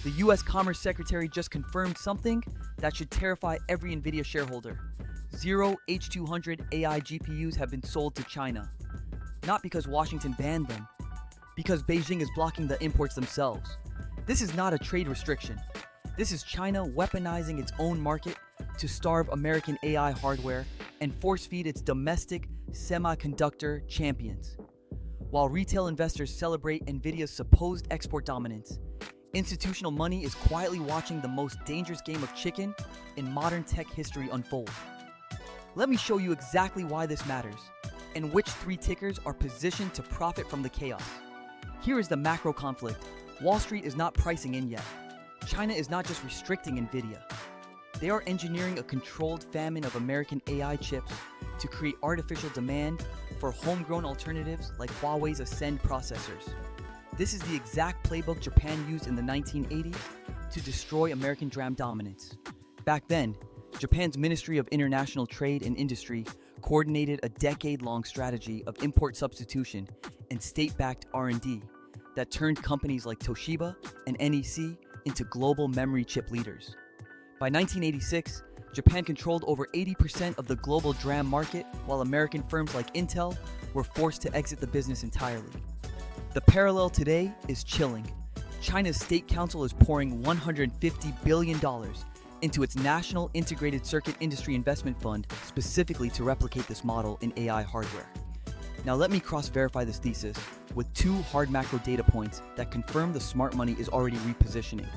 The US Commerce Secretary just confirmed something that should terrify every Nvidia shareholder. 0 H200 AI GPUs have been sold to China. Not because Washington banned them, because Beijing is blocking the imports themselves. This is not a trade restriction. This is China weaponizing its own market to starve American AI hardware and force-feed its domestic semiconductor champions. While retail investors celebrate Nvidia's supposed export dominance, institutional money is quietly watching the most dangerous game of chicken in modern tech history unfold. Let me show you exactly why this matters and which three tickers are positioned to profit from the chaos. Here is the macro conflict. Wall Street is not pricing in yet. China is not just restricting Nvidia. They are engineering a controlled famine of American AI chips to create artificial demand for homegrown alternatives like Huawei's Ascend processors. This is the exact playbook Japan used in the 1980s to destroy American DRAM dominance. Back then, Japan's Ministry of International Trade and Industry coordinated a decade-long strategy of import substitution and state-backed R&D that turned companies like Toshiba and NEC into global memory chip leaders. By 1986, Japan controlled over 80% of the global DRAM market, while American firms like Intel were forced to exit the business entirely. The parallel today is chilling. China's State Council is pouring $150 billion into its National Integrated Circuit Industry Investment Fund specifically to replicate this model in AI hardware. Now let me cross-verify this thesis with two hard macro data points that confirm the smart money is already repositioning.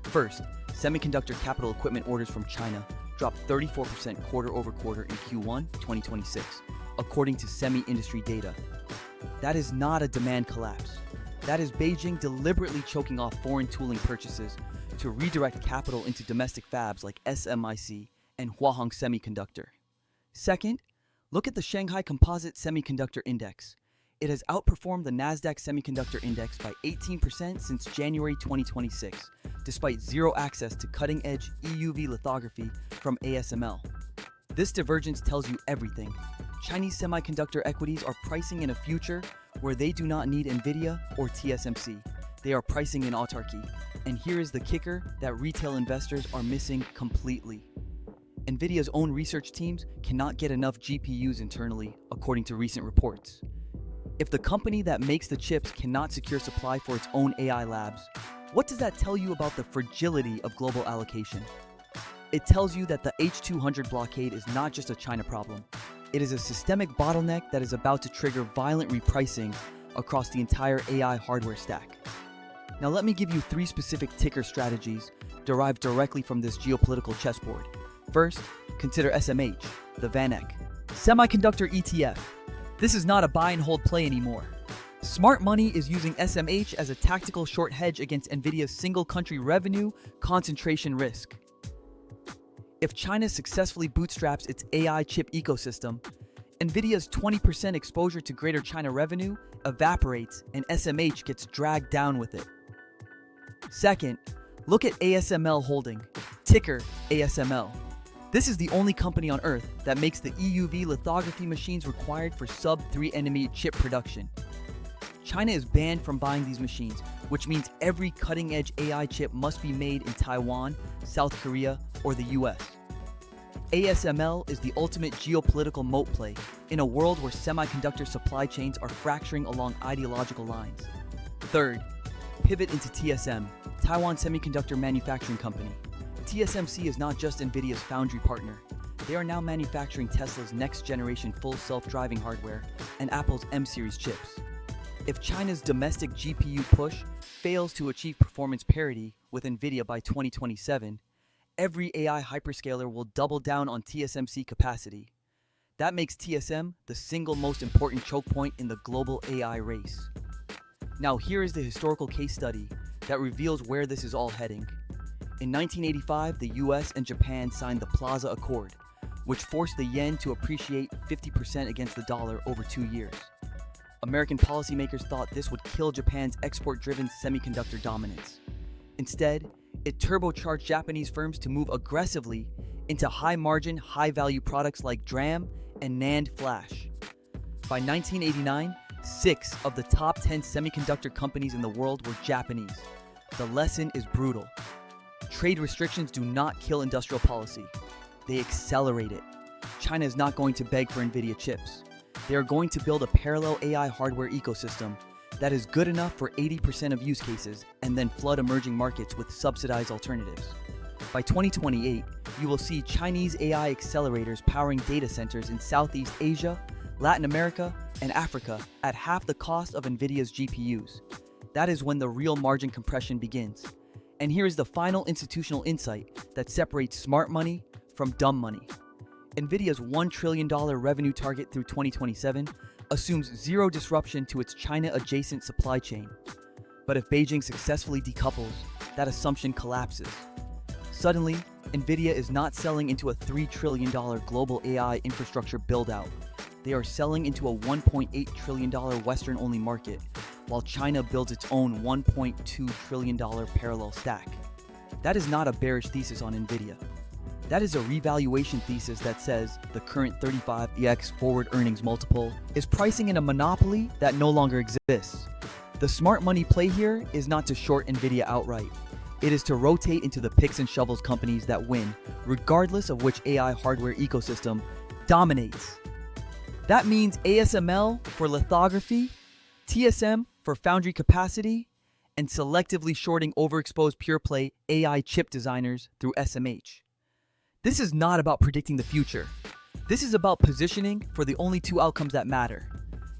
First, semiconductor capital equipment orders from China dropped 34% quarter over quarter in Q1 2026, according to semi-industry data. That is not a demand collapse. That is Beijing deliberately choking off foreign tooling purchases to redirect capital into domestic fabs like SMIC and Huahong Semiconductor. Second, look at the Shanghai Composite Semiconductor Index. It has outperformed the Nasdaq Semiconductor Index by 18% since January 2026, despite zero access to cutting-edge EUV lithography from ASML. This divergence tells you everything. Chinese semiconductor equities are pricing in a future where they do not need Nvidia or TSMC. They are pricing in autarky. And here is the kicker that retail investors are missing completely. Nvidia's own research teams cannot get enough GPUs internally, according to recent reports. If the company that makes the chips cannot secure supply for its own AI labs, what does that tell you about the fragility of global allocation? It tells you that the H200 blockade is not just a China problem. It is a systemic bottleneck that is about to trigger violent repricing across the entire AI hardware stack. Now let me give you three specific ticker strategies derived directly from this geopolitical chessboard. First, consider SMH, the VanEck Semiconductor ETF. This is not a buy and hold play anymore. Smart money is using SMH as a tactical short hedge against Nvidia's single country revenue concentration risk. If China successfully bootstraps its AI chip ecosystem, Nvidia's 20% exposure to Greater China revenue evaporates and SMH gets dragged down with it. Second, look at ASML Holding, ticker ASML. This is the only company on Earth that makes the EUV lithography machines required for sub-3 nm chip production. China is banned from buying these machines, which means every cutting-edge AI chip must be made in Taiwan, South Korea, or the US. ASML is the ultimate geopolitical moat play in a world where semiconductor supply chains are fracturing along ideological lines. Third, pivot into TSM, Taiwan Semiconductor Manufacturing Company. TSMC is not just Nvidia's foundry partner. They are now manufacturing Tesla's next-generation full self-driving hardware and Apple's M-series chips. If China's domestic GPU push fails to achieve performance parity with Nvidia by 2027, every AI hyperscaler will double down on TSMC capacity. That makes TSM the single most important choke point in the global AI race. Now here is the historical case study that reveals where this is all heading. In 1985, the US and Japan signed the Plaza Accord, which forced the yen to appreciate 50% against the dollar over 2 years. American policymakers thought this would kill Japan's export-driven semiconductor dominance. Instead, it turbocharged Japanese firms to move aggressively into high-margin, high-value products like DRAM and NAND flash. By 1989, 6 of the top 10 semiconductor companies in the world were Japanese. The lesson is brutal. Trade restrictions do not kill industrial policy. They accelerate it. China is not going to beg for Nvidia chips. They are going to build a parallel AI hardware ecosystem that is good enough for 80% of use cases and then flood emerging markets with subsidized alternatives. By 2028, you will see Chinese AI accelerators powering data centers in Southeast Asia, Latin America, and Africa at half the cost of Nvidia's GPUs. That is when the real margin compression begins. And here is the final institutional insight that separates smart money from dumb money. Nvidia's $1 trillion revenue target through 2027 assumes zero disruption to its China-adjacent supply chain. But if Beijing successfully decouples, that assumption collapses. Suddenly, Nvidia is not selling into a $3 trillion global AI infrastructure build-out. They are selling into a $1.8 trillion Western-only market, while China builds its own $1.2 trillion parallel stack. That is not a bearish thesis on Nvidia. That is a revaluation thesis that says the current 35x forward earnings multiple is pricing in a monopoly that no longer exists. The smart money play here is not to short Nvidia outright. It is to rotate into the picks and shovels companies that win, regardless of which AI hardware ecosystem dominates. That means ASML for lithography, TSM for foundry capacity, and selectively shorting overexposed pure-play AI chip designers through SMH. This is not about predicting the future. This is about positioning for the only two outcomes that matter.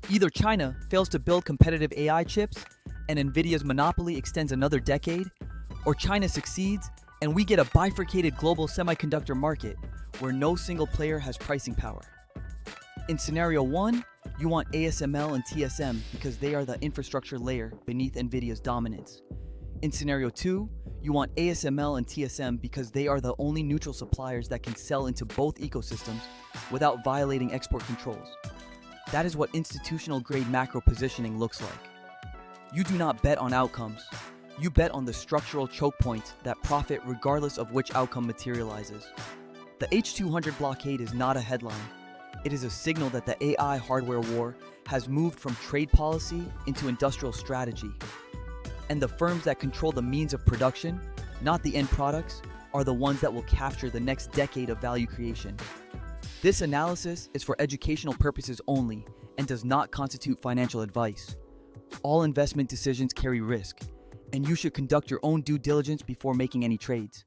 Either China fails to build competitive AI chips and Nvidia's monopoly extends another decade, or China succeeds and we get a bifurcated global semiconductor market where no single player has pricing power. In scenario 1, you want ASML and TSM because they are the infrastructure layer beneath Nvidia's dominance. In scenario 2, you want ASML and TSM because they are the only neutral suppliers that can sell into both ecosystems without violating export controls. That is what institutional-grade macro positioning looks like. You do not bet on outcomes. You bet on the structural choke points that profit regardless of which outcome materializes. The H200 blockade is not a headline. It is a signal that the AI hardware war has moved from trade policy into industrial strategy. And the firms that control the means of production, not the end products, are the ones that will capture the next decade of value creation. This analysis is for educational purposes only and does not constitute financial advice. All investment decisions carry risk, and you should conduct your own due diligence before making any trades.